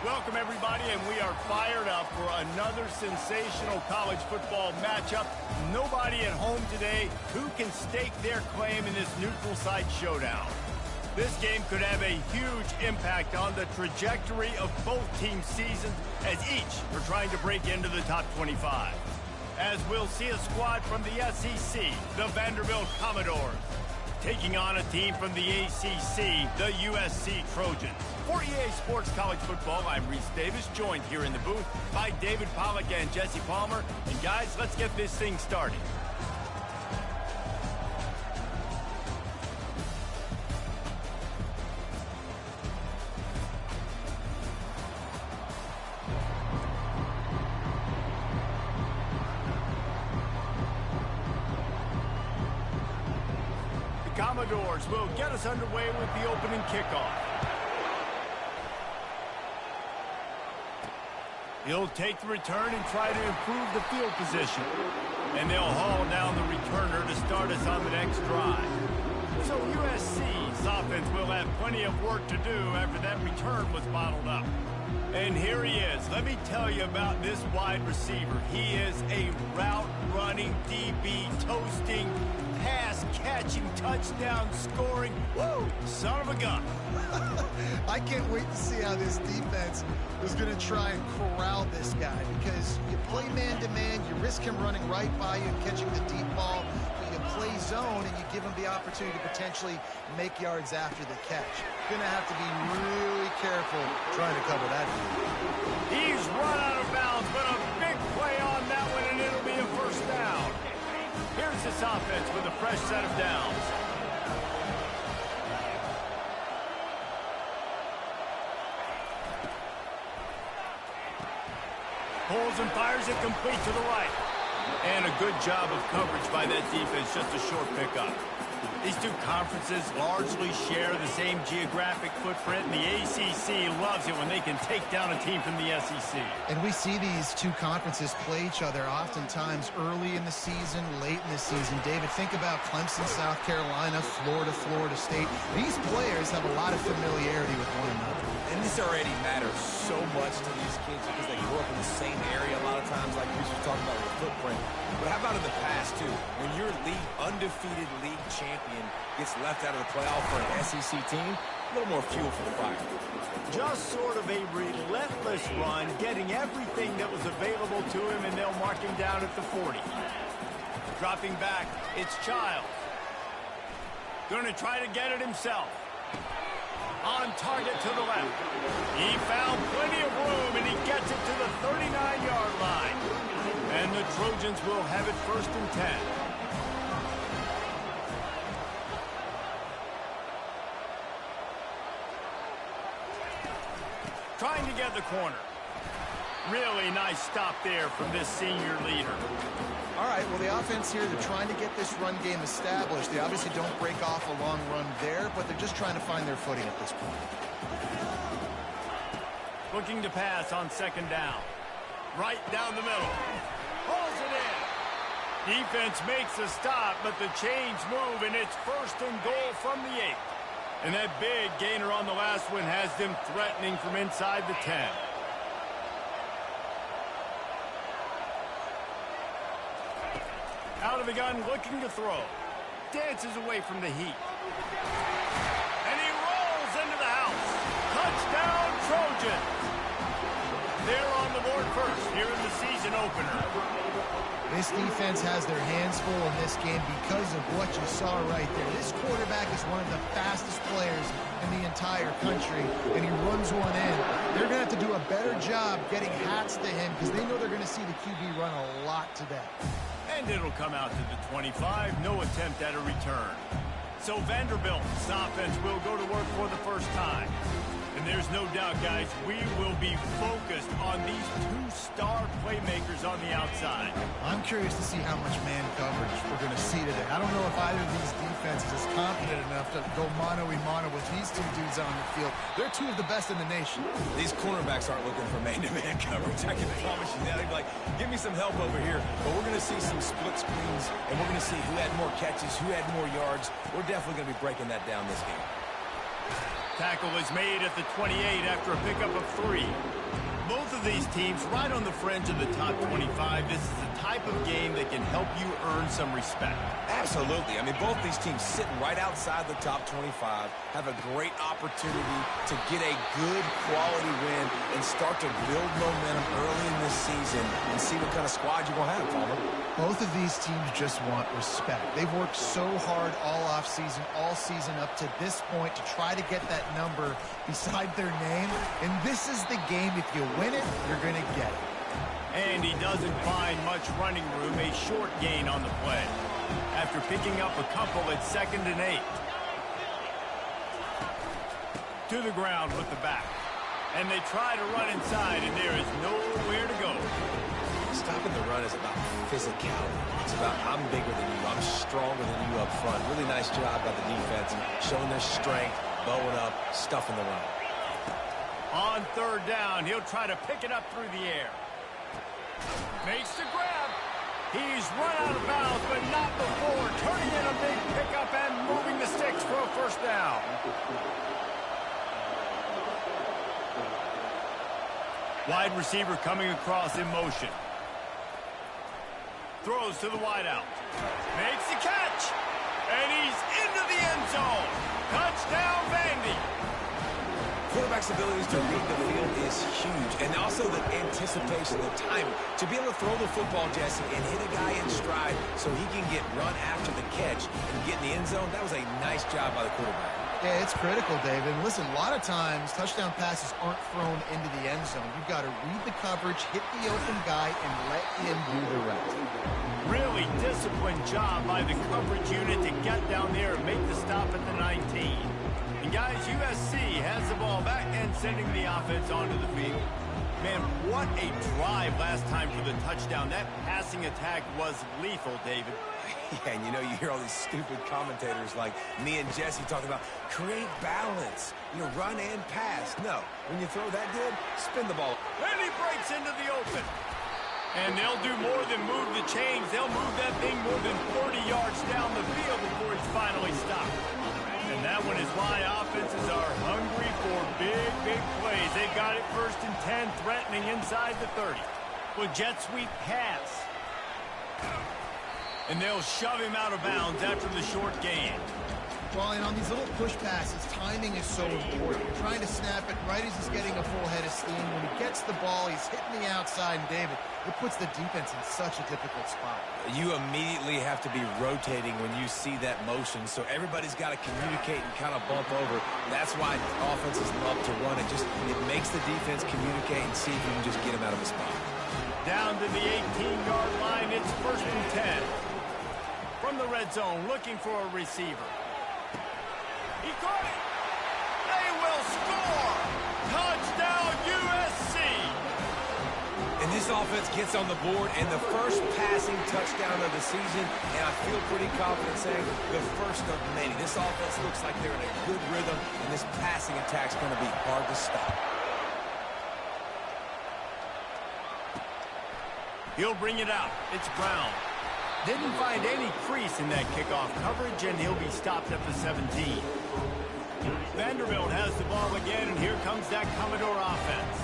Welcome, everybody, and we are fired up for another sensational college football matchup. Nobody at home today who can stake their claim in this neutral site showdown. This game could have a huge impact on the trajectory of both teams' seasons as each are trying to break into the top 25. As we'll see a squad from the SEC, the Vanderbilt Commodores, taking on a team from the ACC, the USC Trojans. For EA Sports College Football, I'm Reese Davis, joined here in the booth by David Pollack and Jesse Palmer. And guys, let's get this thing started. The Commodores will get us underway with the opening kickoff. He'll take the return and try to improve the field position. And they'll haul down the returner to start us on the next drive. So USC's offense will have plenty of work to do after that return was bottled up. And here he is. Let me tell you about this wide receiver. He is a route-running, DB, toasting, pass-catching, touchdown-scoring, woo, son of a gun. I can't wait to see how this defense is going to try and corral this guy, because you play man-to-man, you risk him running right by you and catching the deep ball, but you play zone and you give him the opportunity to potentially make yards after the catch. You're going to have to be really careful trying to cover that. He's run out of bounds, but a big play on that one, and it'll be a first down. Here's this offense with a fresh set of downs. Pulls and fires it complete to the right. And a good job of coverage by that defense, just a short pickup. These two conferences largely share the same geographic footprint, and the ACC loves it when they can take down a team from the SEC. And we see these two conferences play each other oftentimes early in the season, late in the season. David, think about Clemson, South Carolina, Florida, Florida State. These players have a lot of familiarity with one another. And this already matters so much to these kids because they grew up in the same area a lot of times, like we were talking about with the footprint. But how about in the past, too? When your undefeated league champion gets left out of the playoff for an SEC team, a little more fuel for the fire. Just sort of a relentless run, getting everything that was available to him, and they'll mark him down at the 40. Dropping back, it's Childs. Going to try to get it himself. On target to the left. He found plenty of room, and he gets it to the 39-yard line. And the Trojans will have it 1st and 10. Trying to get the corner. Really nice stop there from this senior leader. All right, well, the offense here, they're trying to get this run game established. They obviously don't break off a long run there, but they're just trying to find their footing at this point. Looking to pass on 2nd down. Right down the middle. Pulls it in. Defense makes a stop, but the chains move, and it's 1st and goal from the 8. And that big gainer on the last one has them threatening from inside the 10. Out of the gun, looking to throw. Dances away from the heat. And he rolls into the house. Touchdown, Trojans. They're on the board first here in the season opener. This defense has their hands full in this game because of what you saw right there. This quarterback is one of the fastest players in the entire country, and he runs one in. They're going to have to do a better job getting hats to him because they know they're going to see the QB run a lot today. And it'll come out to the 25. No attempt at a return. So Vanderbilt's offense will go to work for the first time. And there's no doubt, guys, we will be focused on these two star playmakers on the outside. I'm curious to see how much man coverage we're going to see today. I don't know if either of these defenses is confident enough to go mano-a-mano with these two dudes on the field. They're two of the best in the nation. These cornerbacks aren't looking for man-to-man coverage. I can promise you that. They'd be like, give me some help over here. But we're going to see some split screens, and we're going to see who had more catches, who had more yards. We're definitely going to be breaking that down this game. tackle is made at the 28 after a pickup of 3. Both of these teams right on the fringe of the top 25. This is the type of game that can help you earn some respect. Absolutely. I mean, both these teams sitting right outside the top 25 have a great opportunity to get a good quality win and start to build momentum early in this season and see what kind of squad you're going to have, Palmer. Both of these teams just want respect. They've worked so hard all offseason, all season up to this point to try to get that number beside their name. And this is the game. If you win it, you're going to get it. And he doesn't find much running room, a short gain on the play. After picking up a couple at 2nd and 8. To the ground with the back. And they try to run inside, and there is nowhere to go. Stopping the run is about physicality. It's about I'm bigger than you, I'm stronger than you up front. Really nice job by the defense, showing their strength, bowing up, stuffing the run. On 3rd down, he'll try to pick it up through the air. Makes the grab. He's run out of bounds, but not before turning in a big pickup and moving the sticks for a 1st down. Wide receiver coming across in motion. Throws to the wideout. Makes the catch. And he's into the end zone. Touchdown, Vandy. Quarterback's abilities to read the field is huge. And also the anticipation, the timing. To be able to throw the football, Jesse, and hit a guy in stride so he can get run after the catch and get in the end zone, that was a nice job by the quarterback. Yeah, it's critical, David. Listen, a lot of times touchdown passes aren't thrown into the end zone. You've got to read the coverage, hit the open guy, and let him do the rest. Really disciplined job by the coverage unit to get down there and make the stop at the 19. And guys, USC has the ball back and sending the offense onto the field. Man, what a drive last time for the touchdown. That passing attack was lethal, David. Yeah, and you know, you hear all these stupid commentators like me and Jesse talking about create balance, you know, run and pass. No, when you throw that good, spin the ball. And he breaks into the open. And they'll do more than move the chains. They'll move that thing more than 30 yards down the field before he's finally stopped. And that one is why offenses are hungry for big, big plays. They've got it 1st and 10, threatening inside the 30. With jet sweep pass. And they'll shove him out of bounds after the short gain. Well, and on these little push passes, timing is so important. You're trying to snap it right as he's getting a full head of steam. When he gets the ball, he's hitting the outside, and David, it puts the defense in such a difficult spot. You immediately have to be rotating when you see that motion, so everybody's got to communicate and kind of bump over. That's why offenses love to run it. It makes the defense communicate and see if you can just get him out of his spot. Down to the 18-yard line, it's 1st and 10. From the red zone, looking for a receiver. He caught it. They will score. Touchdown, USC. And this offense gets on the board, and the first passing touchdown of the season, and I feel pretty confident saying the first of many. This offense looks like they're in a good rhythm, and this passing attack's going to be hard to stop. He'll bring it out. It's Brown. Didn't find any crease in that kickoff coverage, and he'll be stopped at the 17. Vanderbilt has the ball again, and here comes that Commodore offense.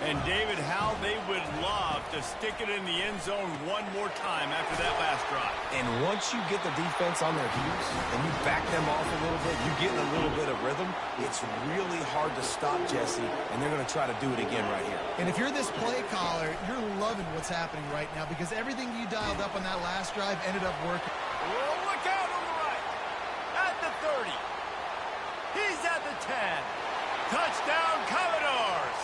And David, how they would love to stick it in the end zone one more time after that last drive. And once you get the defense on their heels and you back them off a little bit, you get in a little bit of rhythm, it's really hard to stop, Jesse, and they're going to try to do it again right here. And if you're this play caller, you're loving what's happening right now because everything you dialed up on that last drive ended up working. Oh, look out on the right. At the 30. He's at the 10. Touchdown, Commodores.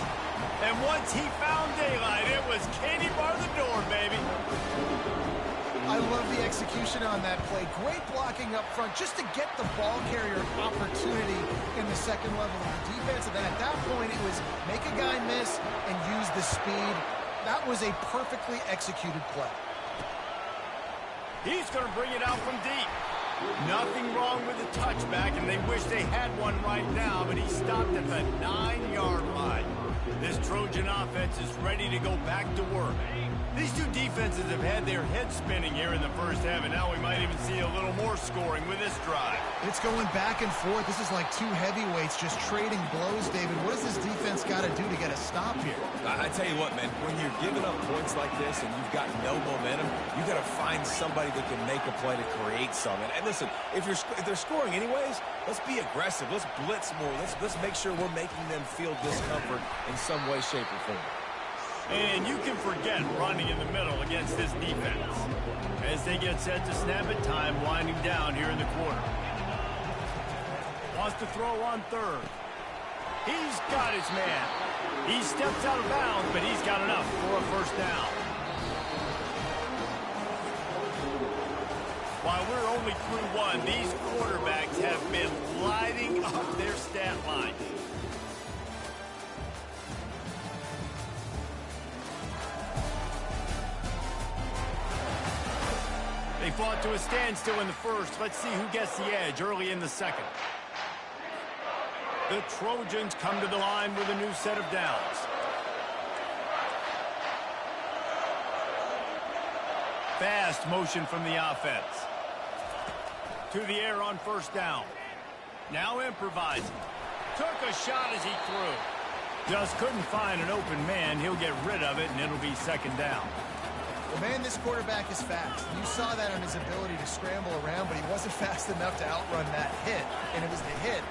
And once he found daylight, it was Katie bar the door, baby. I love the execution on that play. Great blocking up front just to get the ball carrier an opportunity in the second level of the defense. And then at that point, it was make a guy miss and use the speed. That was a perfectly executed play. He's going to bring it out from deep. Nothing wrong with the touchback, and they wish they had one right now, but he stopped at the 9-yard line. This Trojan offense is ready to go back to work. These two defenses have had their heads spinning here in the first half, and now we might even see a little more scoring with this drive. It's going back and forth. This is like two heavyweights just trading blows, David. What does this defense got to do to get a stop here? I tell you what, man, when you're giving up points like this and you've got no momentum, you got to find somebody that can make a play to create something. And listen, if they're scoring anyways, let's be aggressive. Let's blitz more. Let's make sure we're making them feel discomfort in some way, shape, or form. And you can forget running in the middle against this defense. As they get set to snap it, time winding down here in the quarter. Wants to throw on third. He's got his man. He steps out of bounds, but he's got enough for a first down. While we're only through one, these quarterbacks have been lighting up their stat line. They fought to a standstill in the first. Let's see who gets the edge early in the second. The Trojans come to the line with a new set of downs. Fast motion from the offense. To the air on first down. Now improvising. Took a shot as he threw. Just couldn't find an open man. He'll get rid of it, and it'll be second down. Well, man, this quarterback is fast. You saw that on his ability to scramble around, but he wasn't fast enough to outrun that hit. And it was the hit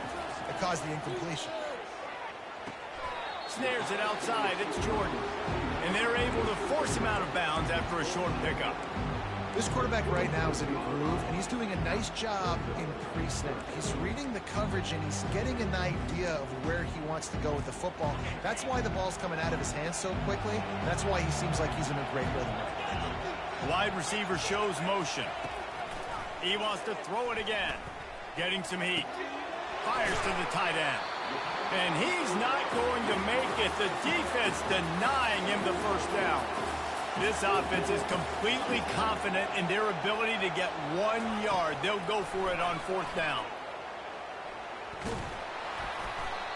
that caused the incompletion. Snares it outside. It's Jordan. And they're able to force him out of bounds after a short pickup. This quarterback right now is in a groove, and he's doing a nice job in pre-snap. He's reading the coverage, and he's getting an idea of where he wants to go with the football. That's why the ball's coming out of his hands so quickly. That's why he seems like he's in a great rhythm right now. Wide receiver shows motion. He wants to throw it again. Getting some heat. Fires to the tight end. And he's not going to make it. The defense denying him the first down. This offense is completely confident in their ability to get 1 yard. They'll go for it on fourth down.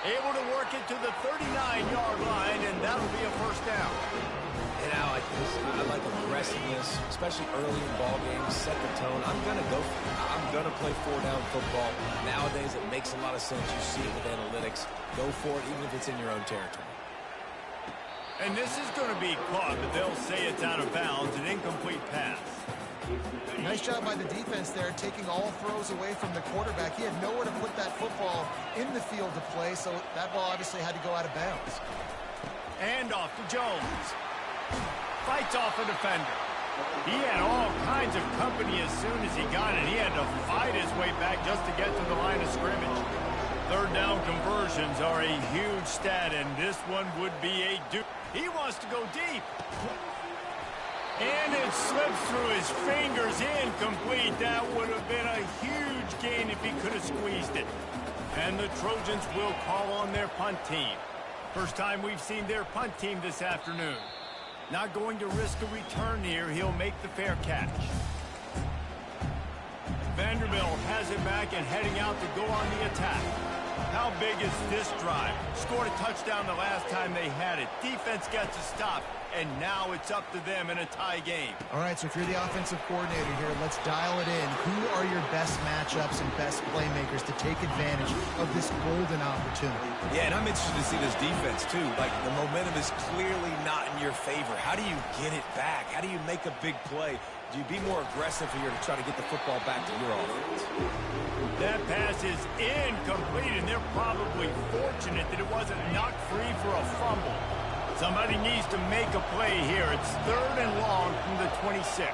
Able to work it to the 39-yard line, and that'll be a first down. And I like aggressiveness, especially early in ball games. Set the tone. I'm going to go for it. I'm going to play four-down football. Nowadays, it makes a lot of sense. You see it with analytics. Go for it, even if it's in your own territory. And this is going to be caught, but they'll say it's out of bounds, an incomplete pass. Nice job by the defense there, taking all throws away from the quarterback. He had nowhere to put that football in the field to play, so that ball obviously had to go out of bounds. And off to Jones. Fights off a defender. He had all kinds of company as soon as he got it. He had to fight his way back just to get to the line of scrimmage. Third down conversions are a huge stat, and this one would be a do. He wants to go deep. And it slips through his fingers, incomplete. That would have been a huge gain if he could have squeezed it. And the Trojans will call on their punt team. First time we've seen their punt team this afternoon. Not going to risk a return here. He'll make the fair catch. Vanderbilt has it back and heading out to go on the attack. How big is this drive? Scored a touchdown the last time they had it. Defense gets a stop, and now it's up to them in a tie game. All right, so if you're the offensive coordinator here, let's dial it in. Who are your best matchups and best playmakers to take advantage of this golden opportunity? Yeah, and I'm interested to see this defense, too. Like, the momentum is clearly not in your favor. How do you get it back? How do you make a big play? Do you be more aggressive here to try to get the football back to your offense? That pass is incomplete, and they're probably fortunate that it wasn't knocked free for a fumble. Somebody needs to make a play here. It's third and long from the 26.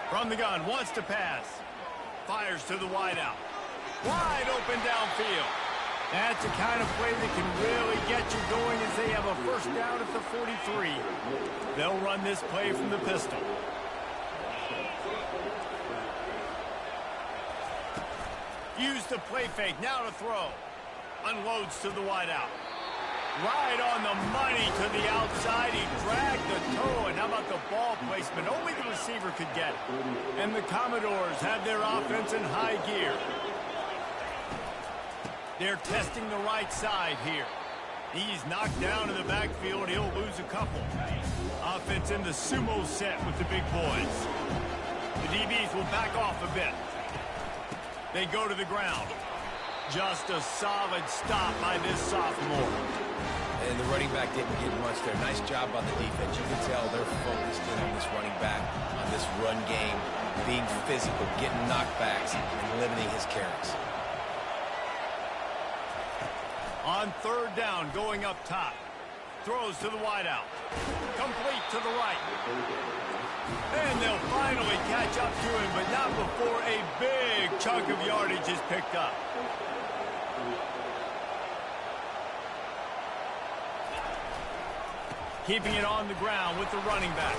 From the gun, wants to pass. Fires to the wideout. Wide open downfield. That's the kind of play that can really get you going as they have a first down at the 43. They'll run this play from the pistol. Use the play fake, now to throw. Unloads to the wideout. Right on the money to the outside. He dragged the toe, and how about the ball placement? Only the receiver could get it. And the Commodores have their offense in high gear. They're testing the right side here. He's knocked down in the backfield. He'll lose a couple. Offense in the sumo set with the big boys. The DBs will back off a bit. They go to the ground. Just a solid stop by this sophomore. And the running back didn't get much there. Nice job by the defense. You can tell they're focused in on this running back, on this run game, being physical, getting knockbacks, and limiting his carries. On third down, going up top. Throws to the wideout. Complete to the right. And they'll finally catch up to him, but not before a big chunk of yardage is picked up. Keeping it on the ground with the running back.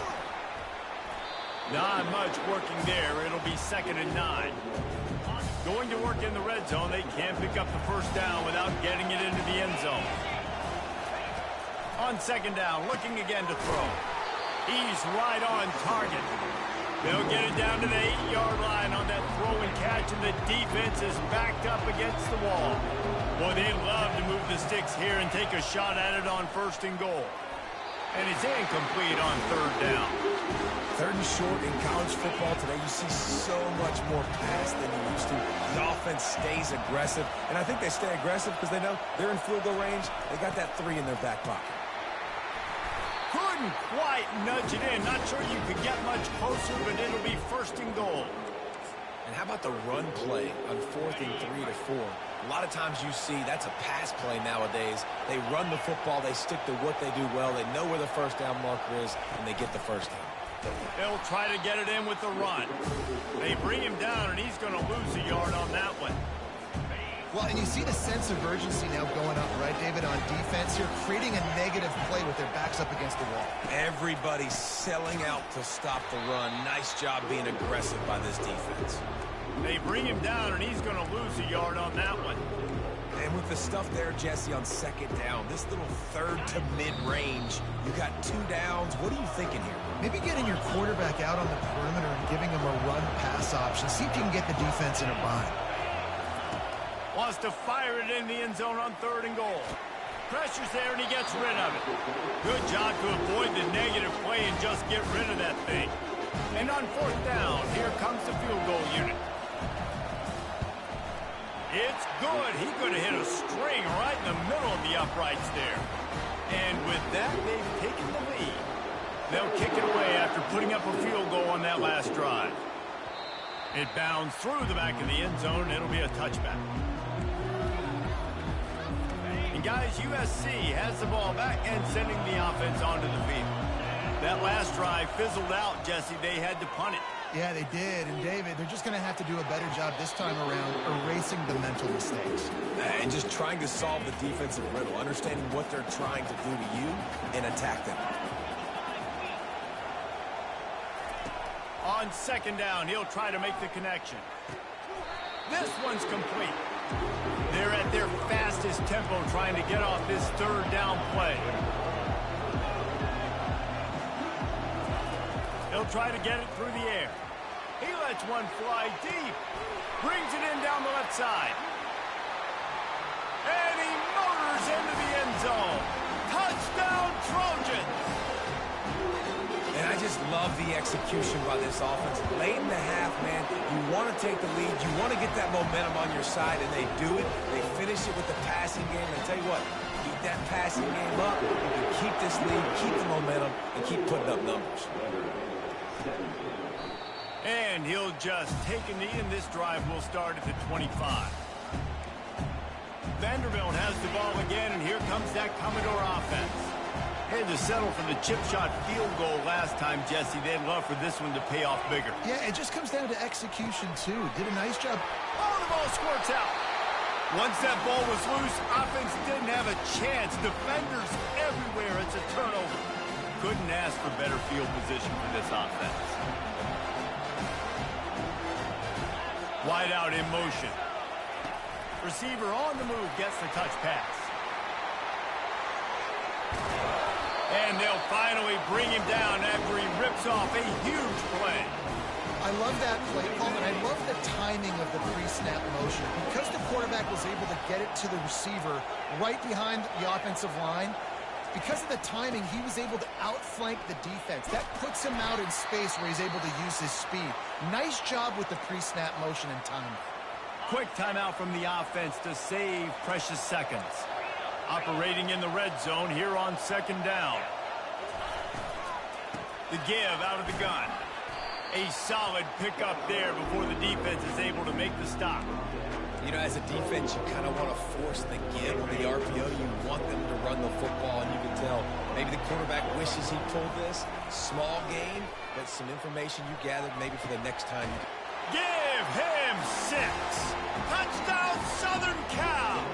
Not much working there. It'll be 2nd and 9. Going to work in the red zone. They can't pick up the first down without getting it into the end zone. On 2nd down, looking again to throw. He's right on target. They'll get it down to the 8-yard line on that throw and catch, and the defense is backed up against the wall. Boy, they love to move the sticks here and take a shot at it on 1st and goal. And it's incomplete on 3rd down. 3rd and short in college football today. You see so much more pass than you used to. The offense stays aggressive, and I think they stay aggressive because they know they're in field goal range. They got that 3 in their back pocket. Couldn't quite nudge it in. Not sure you could get much closer, but it'll be 1st and goal. And how about the run play on 4th and 3 to 4? A lot of times you see that's a pass play nowadays. They run the football. They stick to what they do well. They know where the first down marker is, and they get the first down. They'll try to get it in with the run. They bring him down, and he's going to lose a yard on that one. Well, and you see the sense of urgency now going up, right, David, on defense here, creating a negative play with their backs up against the wall. Everybody's selling out to stop the run. Nice job being aggressive by this defense. They bring him down, and he's going to lose a yard on that one. And with the stuff there, Jesse, on 2nd down, this little 3rd to mid-range, you got 2 downs. What are you thinking here? Maybe getting your quarterback out on the perimeter and giving him a run-pass option. See if you can get the defense in a bind. Wants to fire it in the end zone on 3rd and goal. Pressure's there, and he gets rid of it. Good job to avoid the negative play and just get rid of that thing. And on 4th down, here comes the field goal unit. It's good. He could have hit a string right in the middle of the uprights there. And with that, they've taken the lead. They'll kick it away after putting up a field goal on that last drive. It bounds through the back of the end zone, and it'll be a touchback. And guys, USC has the ball back and sending the offense onto the field. That last drive fizzled out, Jesse. They had to punt it. Yeah, they did. And, David, they're just going to have to do a better job this time around erasing the mental mistakes. And just trying to solve the defensive riddle, understanding what they're trying to do to you and attack them. On 2nd down, he'll try to make the connection. This one's complete. They're at their fastest tempo trying to get off this 3rd down play. He'll try to get it through the air. He lets one fly deep. Brings it in down the left side. And he motors into the end zone. Touchdown, Trojans! And I just love the execution by this offense. Late in the half, man, you want to take the lead. You want to get that momentum on your side, and they do it. They finish it with the passing game. And I tell you what, keep that passing game up. You can keep this lead, keep the momentum, and keep putting up numbers. And he'll just take a knee, and this drive will start at the 25. Vanderbilt has the ball again, and here comes that Commodore offense. Had to settle for the chip shot field goal last time, Jesse. They'd love for this one to pay off bigger. Yeah, it just comes down to execution, too. Did a nice job. Oh, the ball squirts out. Once that ball was loose, offense didn't have a chance. Defenders everywhere. It's a turnover. Couldn't ask for better field position for this offense. Wide out in motion. Receiver on the move gets the touch pass. And they'll finally bring him down after he rips off a huge play. I love that play call, and I love the timing of the pre-snap motion. Because the quarterback was able to get it to the receiver right behind the offensive line, because of the timing, he was able to outflank the defense. That puts him out in space where he's able to use his speed. Nice job with the pre-snap motion and timing. Quick timeout from the offense to save precious seconds. Operating in the red zone here on second down. The give out of the gun. A solid pickup there before the defense is able to make the stop. You know, as a defense, you kind of want to force the give on the RPO. You want them to run the football, and you can tell maybe the quarterback wishes he pulled this. Small gain, but some information you gathered maybe for the next time. Give him 6. Touchdown, Southern Cal.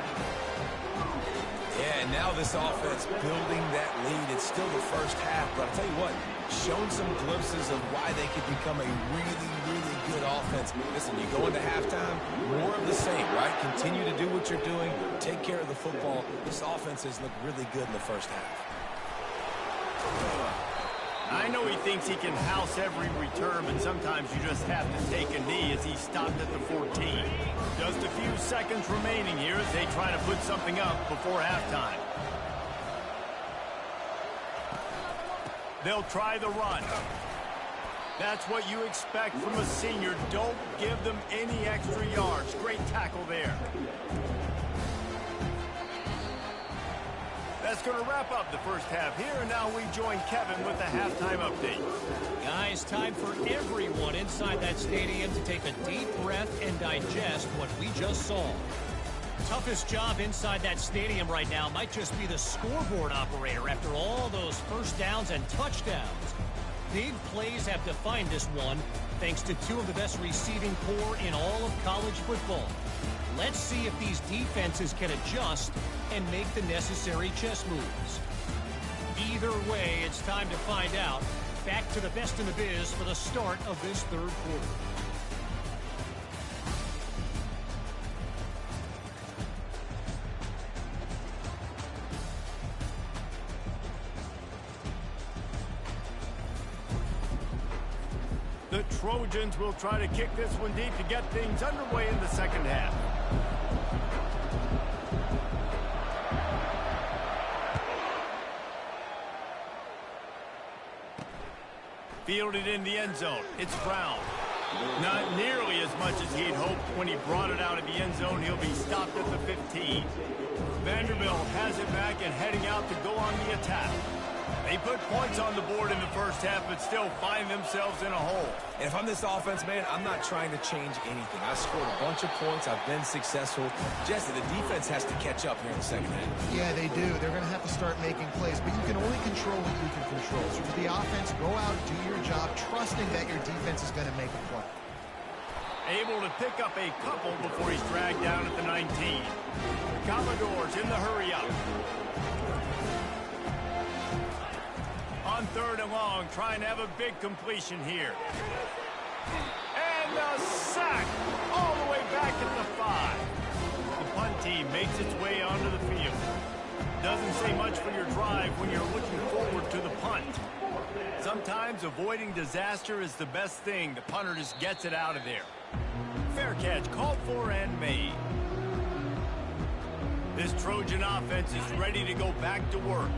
Yeah, and now this offense building that lead. It's still the first half, but I'll tell you what, shown some glimpses of why they could become a really, really good offense. Listen, you go into halftime, more of the same, right? Continue to do what you're doing, take care of the football. This offense has looked really good in the first half. I know he thinks he can house every return, but sometimes you just have to take a knee as he stopped at the 14. Just a few seconds remaining here as they try to put something up before halftime. They'll try the run. That's what you expect from a senior. Don't give them any extra yards. Great tackle there. That's going to wrap up the first half here, and now we join Kevin with the halftime update. Guys, time for everyone inside that stadium to take a deep breath and digest what we just saw. Toughest job inside that stadium right now might just be the scoreboard operator after all those first downs and touchdowns. Big plays have defined this one, thanks to 2 of the best receiving corps in all of college football. Let's see if these defenses can adjust and make the necessary chess moves. Either way, it's time to find out. Back to the best in the biz for the start of this third quarter. The Trojans will try to kick this one deep to get things underway in the second half. Fielded in the end zone. It's Brown. Not nearly as much as he'd hoped when he brought it out of the end zone. He'll be stopped at the 15. Vanderbilt has it back and heading out to go on the attack. They put points on the board in the first half, but still find themselves in a hole. And if I'm this offense, man, I'm not trying to change anything. I scored a bunch of points. I've been successful. Jesse, the defense has to catch up here in the second half. Yeah, they do. They're going to have to start making plays, but you can only control what you can control. So for the offense, go out, do your job, trusting that your defense is going to make a play. Able to pick up a couple before he's dragged down at the 19. Commodores in the hurry-up. On third and long, trying to have a big completion here. And a sack all the way back at the 5. The punt team makes its way onto the field. Doesn't say much for your drive when you're looking forward to the punt. Sometimes avoiding disaster is the best thing. The punter just gets it out of there. Fair catch called for and made. This Trojan offense is ready to go back to work.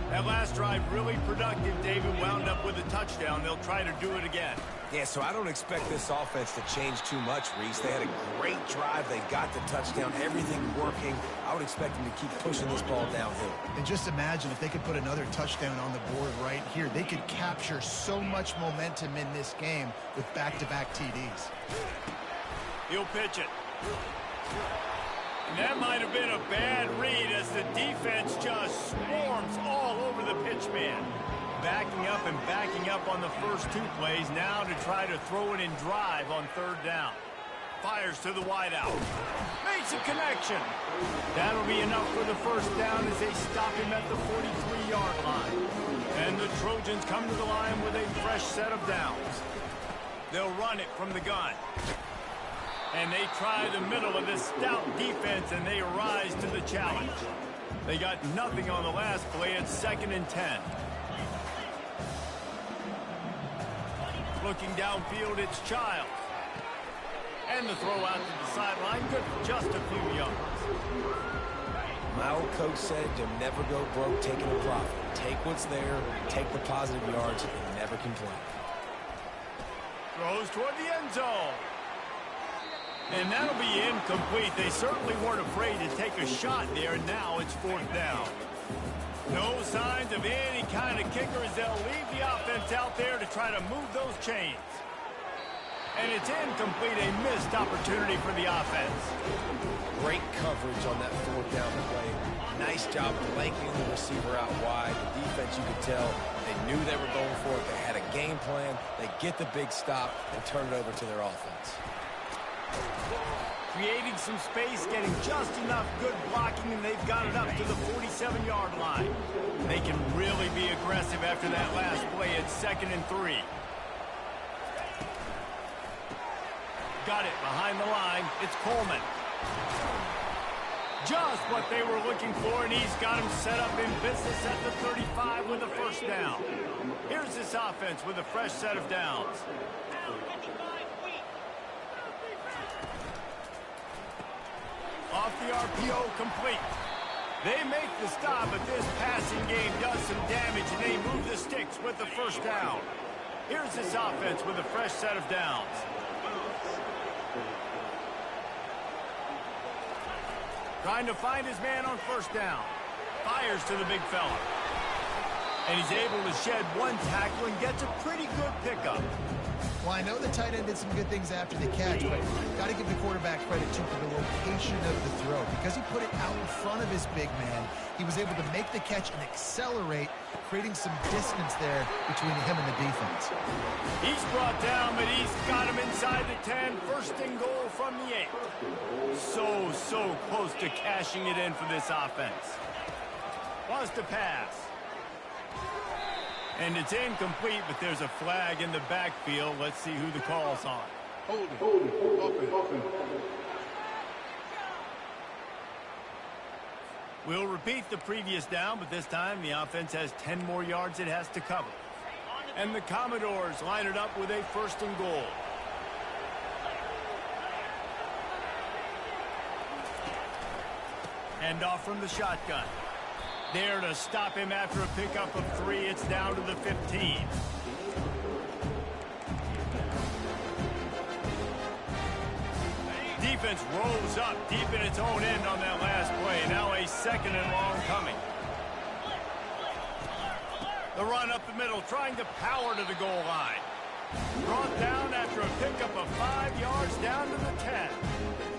That last drive really productive. David wound up with a touchdown. They'll try to do it again. Yeah, so I don't expect this offense to change too much, Reese. They had a great drive. They got the touchdown. Everything working. I would expect them to keep pushing this ball downhill. And just imagine if they could put another touchdown on the board right here. They could capture so much momentum in this game with back-to-back TDs. He'll pitch it. And that might have been a bad read as the defense just swarms all over the pitch man. Backing up and backing up on the first 2 plays now to try to throw it in drive on third down. Fires to the wideout. Makes a connection. That'll be enough for the first down as they stop him at the 43-yard line. And the Trojans come to the line with a fresh set of downs. They'll run it from the gun. And they try the middle of this stout defense, and they rise to the challenge. They got nothing on the last play. It's 2nd and 10. looking downfield, it's Child. And the throw out to the sideline, good for just a few yards. My old coach said you'll never go broke taking a profit. Take what's there, take the positive yards, and never complain. Throws toward the end zone. And that'll be incomplete. They certainly weren't afraid to take a shot there, and now it's 4th down. No signs of any kind of kicker as they'll leave the offense out there to try to move those chains. And it's incomplete, a missed opportunity for the offense. Great coverage on that 4th down play. Nice job blanking the receiver out wide. The defense, you could tell, they knew they were going for it. They had a game plan. They get the big stop and turn it over to their offense. Creating some space, getting just enough good blocking, and they've got it up to the 47-yard line. They can really be aggressive after that last play at 2nd and 3. Got it behind the line. It's Coleman. Just what they were looking for, and he's got him set up in business at the 35 with a 1st down. Here's this offense with a fresh set of downs. Off the RPO, complete. They make the stop, but this passing game does some damage, and they move the sticks with the 1st down. Here's this offense with a fresh set of downs. Trying to find his man on 1st down. Fires to the big fella. And he's able to shed one tackle and gets a pretty good pickup. Well, I know the tight end did some good things after the catch, but got to give the quarterback credit, too, for the location of the throw. Because he put it out in front of his big man, he was able to make the catch and accelerate, creating some distance there between him and the defense. He's brought down, but he's got him inside the 10. 1st and goal from the 8. So close to cashing it in for this offense. Wants to pass. And it's incomplete, but there's a flag in the backfield. Let's see who the call's on. Hold it. We'll repeat the previous down, but this time the offense has 10 more yards it has to cover. And the Commodores line it up with a 1st and goal. Hand off from the shotgun. There to stop him after a pickup of 3. It's down to the 15. Defense rolls up deep in its own end on that last play. Now a 2nd and long coming. The run up the middle, trying to power to the goal line. Brought down after a pickup of 5 yards down to the 10.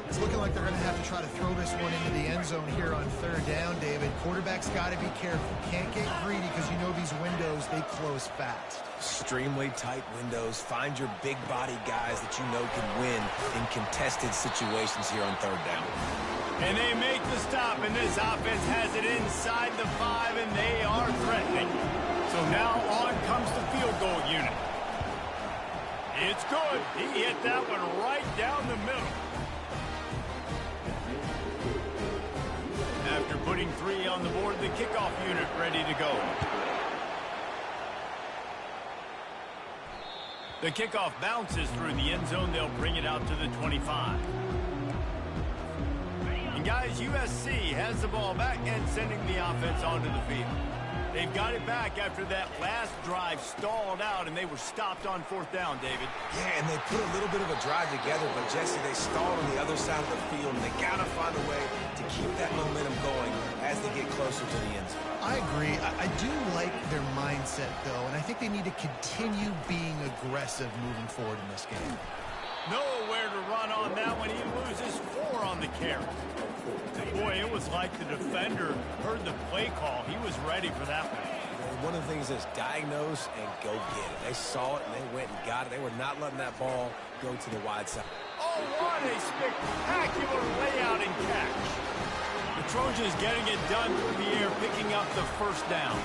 It's looking like they're going to have to try to throw this one into the end zone here on 3rd down, David. Quarterback's got to be careful. Can't get greedy because you know these windows, they close fast. Extremely tight windows. Find your big body guys that you know can win in contested situations here on 3rd down. And they make the stop, and this offense has it inside the 5, and they are threatening. So now on comes the field goal unit. It's good. He hit that one right down the middle. After putting 3 on the board, the kickoff unit ready to go. The kickoff bounces through the end zone. They'll bring it out to the 25. And guys, USC has the ball back and sending the offense onto the field. They've got it back after that last drive stalled out, and they were stopped on 4th down, David. Yeah, and they put a little bit of a drive together, but Jesse, they stalled on the other side of the field, and they got to find a way to keep that momentum going as they get closer to the end zone. I agree. I do like their mindset, though, and I think they need to continue being aggressive moving forward in this game. Nowhere to run on that one. He loses 4 on the carry. Boy, it was like the defender heard the play call. He was ready for that one. One of the things is diagnose and go get it. They saw it, and they went and got it. They were not letting that ball go to the wide side. Oh, what a spectacular layout and catch. The Trojans getting it done through the air, picking up the 1st down.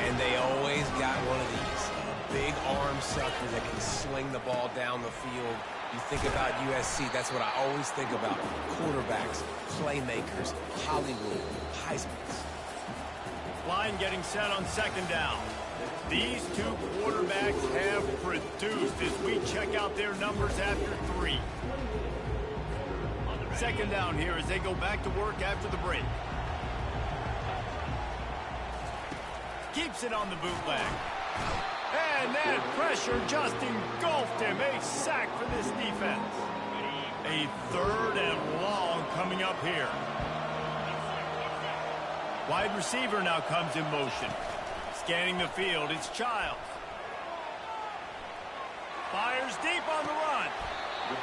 And they always got one of these. Big arm sucker that can sling the ball down the field. You think about USC, that's what I always think about. Quarterbacks, playmakers, Hollywood, Heismans. Line getting set on 2nd down. These 2 quarterbacks have reduced as we check out their numbers after 3. Second down here as they go back to work after the break. Keeps it on the bootleg. And that pressure just engulfed him. A sack for this defense. A 3rd and long coming up here. Wide receiver now comes in motion. Scanning the field, it's Childs. Fires deep on the run.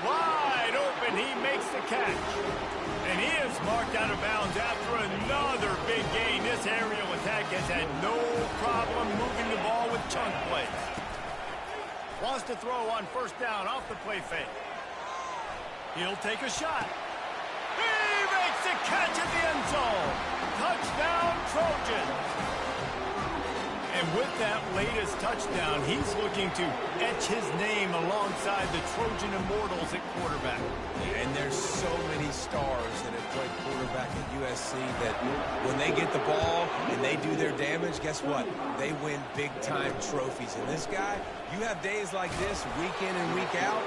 Wide open, he makes the catch. And he is marked out of bounds after another big gain. This aerial attack has had no problem moving the ball with chunk plays. Wants to throw on first down off the play fake. He'll take a shot. He makes the catch at the end zone. Touchdown, Trojans. And with that latest touchdown, he's looking to etch his name alongside the Trojan Immortals at quarterback. And there's so many stars that have played quarterback at USC that when they get the ball and they do their damage, guess what? They win big-time trophies. And this guy, you have days like this, week in and week out,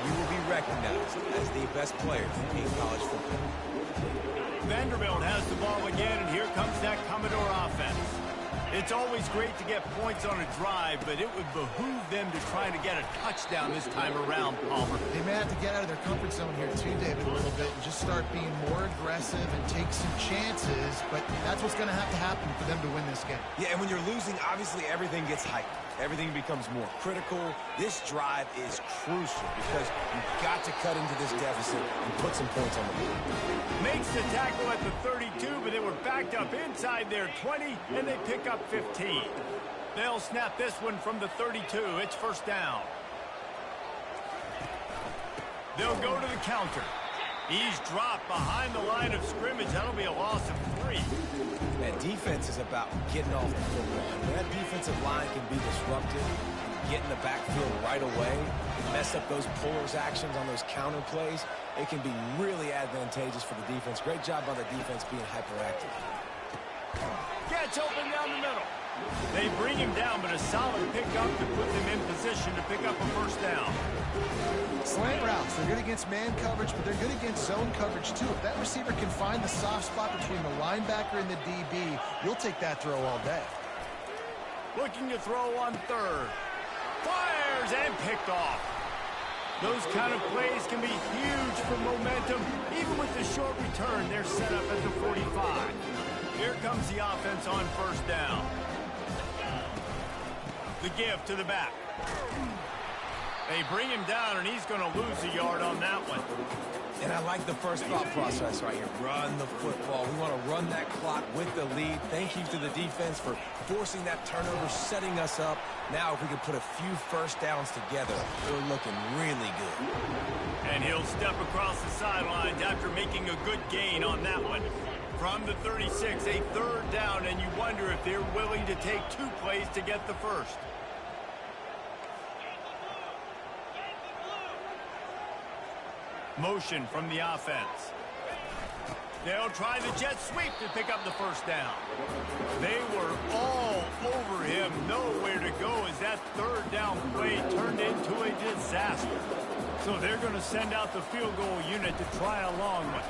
you will be recognized as the best player in college football. Vanderbilt has the ball again, and here comes that Commodore offense. It's always great to get points on a drive, but it would behoove them to try to get a touchdown this time around, Palmer. They may have to get out of their comfort zone here too, David, a little bit, and just start being more aggressive and take some chances, but that's what's going to happen for them to win this game. Yeah, and when you're losing, obviously everything gets hyped. Everything becomes more critical. This drive is crucial because you've got to cut into this deficit and put some points on the board. Makes the tackle at the 32, but they were backed up inside their 20, and they pick up 15. They'll snap this one from the 32. It's first down. They'll go to the counter. He's dropped behind the line of scrimmage. That'll be a loss of 3. Man, defense is about getting off the football. When that defensive line can be disruptive, get in the backfield right away, mess up those pullers actions on those counter plays, it can be really advantageous for the defense. Great job by the defense being hyperactive. Gets open down the middle. They bring him down, but a solid pickup to put them in position to pick up a first down. Slant routes, they're good against man coverage, but they're good against zone coverage too. If that receiver can find the soft spot between the linebacker and the DB, you'll take that throw all day. Looking to throw on 3rd. Fires and picked off. Those kind of plays can be huge for momentum. Even with the short return, they're set up at the 45. Here comes the offense on first down. The give to the back. They bring him down, and he's going to lose a yard on that one. And I like the first thought process right here. Run the football. We want to run that clock with the lead. Thank you to the defense for forcing that turnover, setting us up. Now if we can put a few first downs together, we're looking really good. And he'll step across the sidelines after making a good gain on that one. From the 36, a 3rd down, and you wonder if they're willing to take 2 plays to get the first. Motion from the offense. They'll try the jet sweep to pick up the first down. They were all over him, nowhere to go as that 3rd down play turned into a disaster. So they're going to send out the field goal unit to try a long one.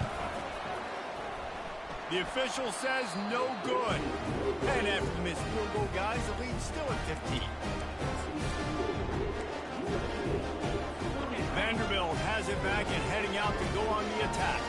The official says no good. And after the missed field goal, guys, the lead's still at 15. Vanderbilt has it back and heading out to go on the attack.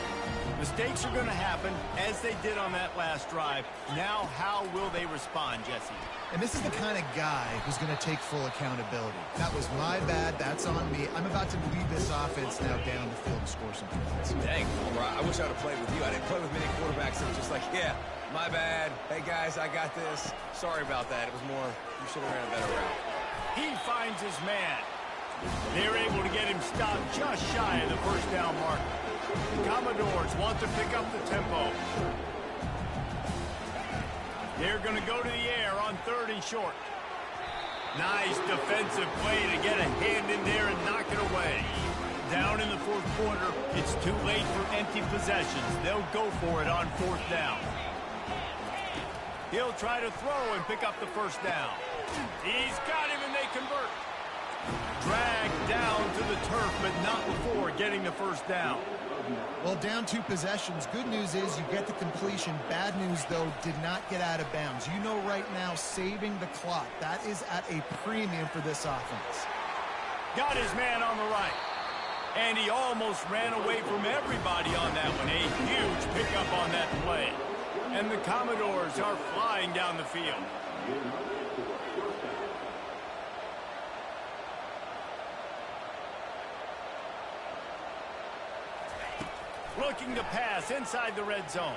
Mistakes are going to happen, as they did on that last drive. Now, how will they respond, Jesse? And this is the kind of guy who's going to take full accountability. That was my bad. That's on me. I'm about to lead this offense now down the field and score some points. Dang, I wish I would have played with you. I didn't play with many quarterbacks that were just like, yeah, my bad. Hey, guys, I got this. Sorry about that. It was more, you should have ran a better route. He finds his man. They're able to get him stopped just shy of the first down mark. The Commodores want to pick up the tempo. They're going to go to the air on 3rd and short. Nice defensive play to get a hand in there and knock it away. Down in the 4th quarter, it's too late for empty possessions. They'll go for it on 4th down. He'll try to throw and pick up the first down. He's got him, and they convert. down to the turf, but not before getting the first down. Well, down 2 possessions. Good news is you get the completion. Bad news, though, did not get out of bounds. You know right now, saving the clock. That is at a premium for this offense. Got his man on the right. And he almost ran away from everybody on that one. A huge pickup on that play. And the Commodores are flying down the field. Looking to pass inside the red zone.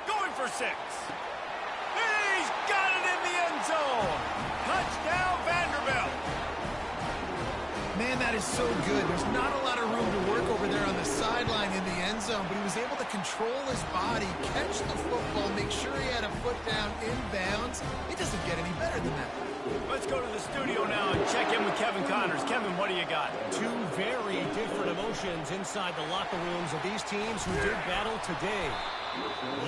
Going for 6. He's got it in the end zone. Touchdown, Vanderbilt. Man, that is so good. There's not a lot of room to work over there on the sideline in the end zone, but he was able to control his body, catch the football, make sure he had a foot down inbounds. It doesn't get any better than that. Let's go to the studio now and check in with Kevin Connors. Kevin, what do you got? 2 very different emotions inside the locker rooms of these teams who did battle today.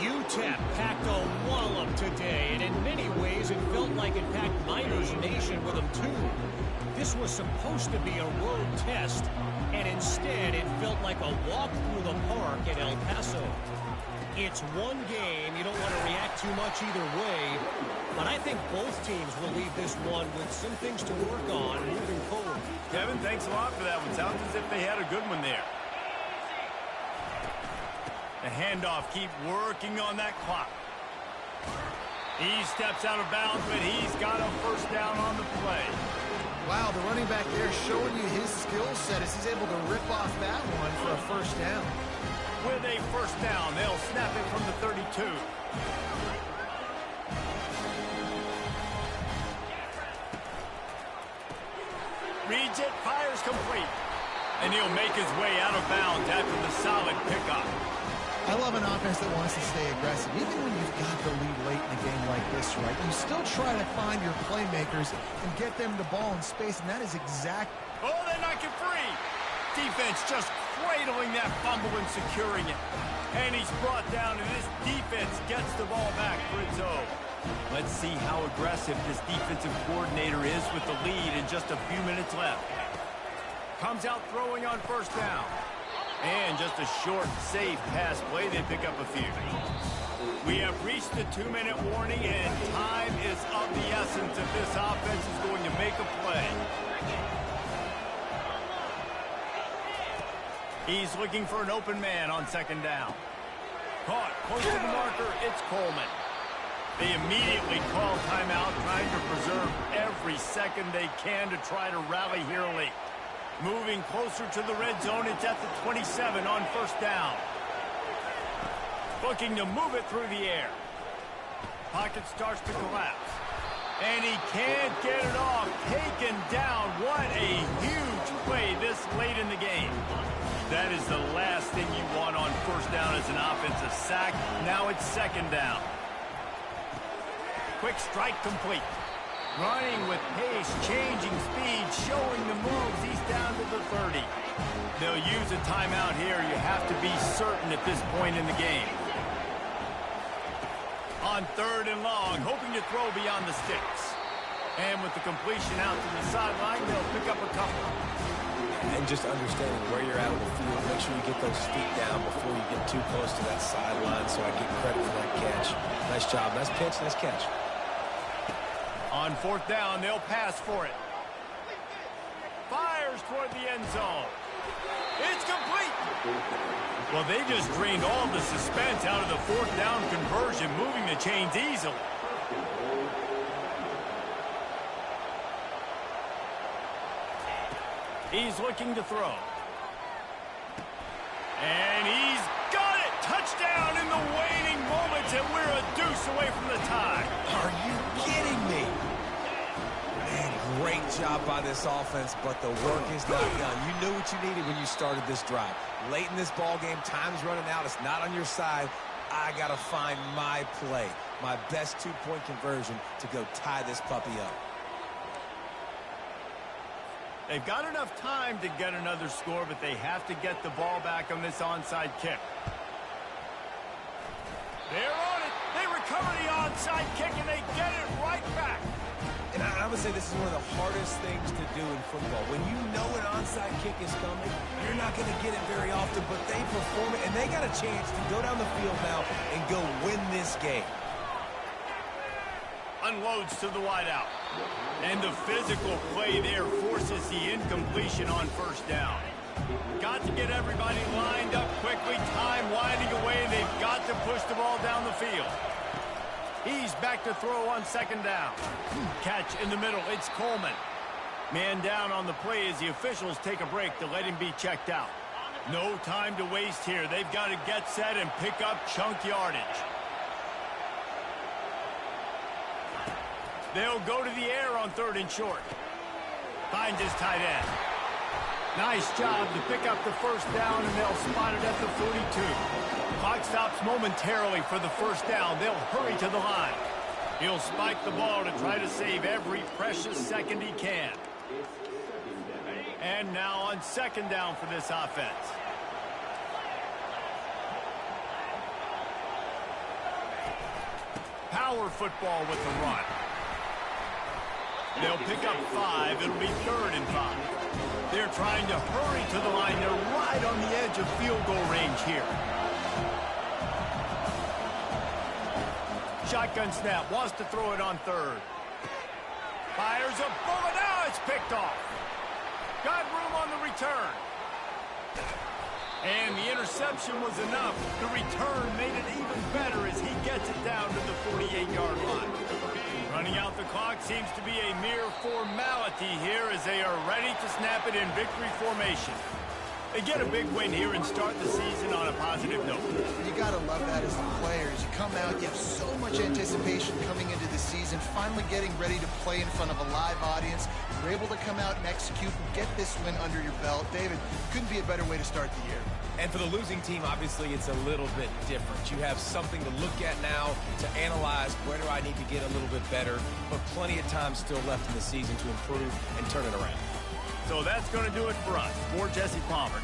UTEP packed a wallop today, and in many ways it felt like it packed Miners Nation with them too. This was supposed to be a road test, and instead it felt like a walk through the park in El Paso. It's one game. You don't want to react too much either way, but I think both teams will leave this one with some things to work on moving forward. Kevin, thanks a lot for that one. Sounds as if they had a good one there. The handoff, keep working on that clock. He steps out of bounds, but he's got a first down on the play. Wow, the running back there showing you his skill set as he's able to rip off that one for a first down. With a first down, they'll snap it from the 32. Reads it, fires complete. And he'll make his way out of bounds after the solid pickup. I love an offense that wants to stay aggressive. Even when you've got the lead late in a game like this, right, you still try to find your playmakers and get them the ball in space, and that is exact. Oh, they knock it free. Defense just cradling that fumble and securing it. And he's brought down, and this defense gets the ball back for its own. Let's see how aggressive this defensive coordinator is with the lead in just a few minutes left. Comes out throwing on first down. And just a short, safe pass play. They pick up a few. We have reached the 2-minute warning, and time is of the essence if this offense is going to make a play. He's looking for an open man on second down. Caught close to the marker. It's Coleman. They immediately call timeout, trying to preserve every second they can to try to rally here late. Moving closer to the red zone, it's at the 27 on first down. Looking to move it through the air. Pocket starts to collapse. And he can't get it off. Taken down. What a huge play this late in the game. That is the last thing you want on first down as an offensive sack. Now it's second down. Quick strike complete. Running with pace, changing speed, showing the moves. He's down to the 30. They'll use a timeout here. You have to be certain at this point in the game. On third and long, hoping to throw beyond the sticks. And with the completion out to the sideline, they'll pick up a couple. And just understanding where you're at on the field, make sure you get those feet down before you get too close to that sideline, so I get credit for that catch. Nice job. Nice pitch, nice catch. On fourth down, they'll pass for it. Fires toward the end zone. It's complete. Well, they just drained all the suspense out of the fourth down conversion, moving the chains easily. He's looking to throw. And he's got it! Touchdown in the waning moments, and we're a deuce away from the tie. Are you kidding me? Man, great job by this offense, but the work is not done. You knew what you needed when you started this drive. Late in this ball game, time's running out. It's not on your side. I got to find my play, my best two-point conversion to go tie this puppy up. They've got enough time to get another score, but they have to get the ball back on this onside kick. They're on it. They recover the onside kick, and they get it right back. And I would say this is one of the hardest things to do in football. When you know an onside kick is coming, you're not going to get it very often, but they perform it, and they got a chance to go down the field now and go win this game. Unloads to the wideout. And the physical play there forces the incompletion on first down. Got to get everybody lined up quickly. Time winding away. They've got to push the ball down the field. He's back to throw on second down. Catch in the middle. It's Coleman. Man down on the play as the officials take a break to let him be checked out. No time to waste here. They've got to get set and pick up chunk yardage. They'll go to the air on 3rd and short. Finds his tight end. Nice job to pick up the first down, and they'll spot it at the 42. Clock stops momentarily for the first down. They'll hurry to the line. He'll spike the ball to try to save every precious second he can. And now on second down for this offense. Power football with the run. They'll pick up 5. It'll be 3rd and 5. They're trying to hurry to the line. They're right on the edge of field goal range here. Shotgun snap. Wants to throw it on 3rd. Fires a bullet. Now it's picked off. Got room on the return. And the interception was enough. The return made it even better as he gets it down to the 48-yard line. Running out the clock seems to be a mere formality here as they are ready to snap it in victory formation. They get a big win here and start the season on a positive note. You got to love that as the players. You come out, you have so much anticipation coming into the season, finally getting ready to play in front of a live audience. You're able to come out and execute and get this win under your belt. David, couldn't be a better way to start the year. And for the losing team, obviously, it's a little bit different. You have something to look at now to analyze where do I need to get a little bit better, but plenty of time still left in the season to improve and turn it around. So that's going to do it for us. For Jesse Palmer.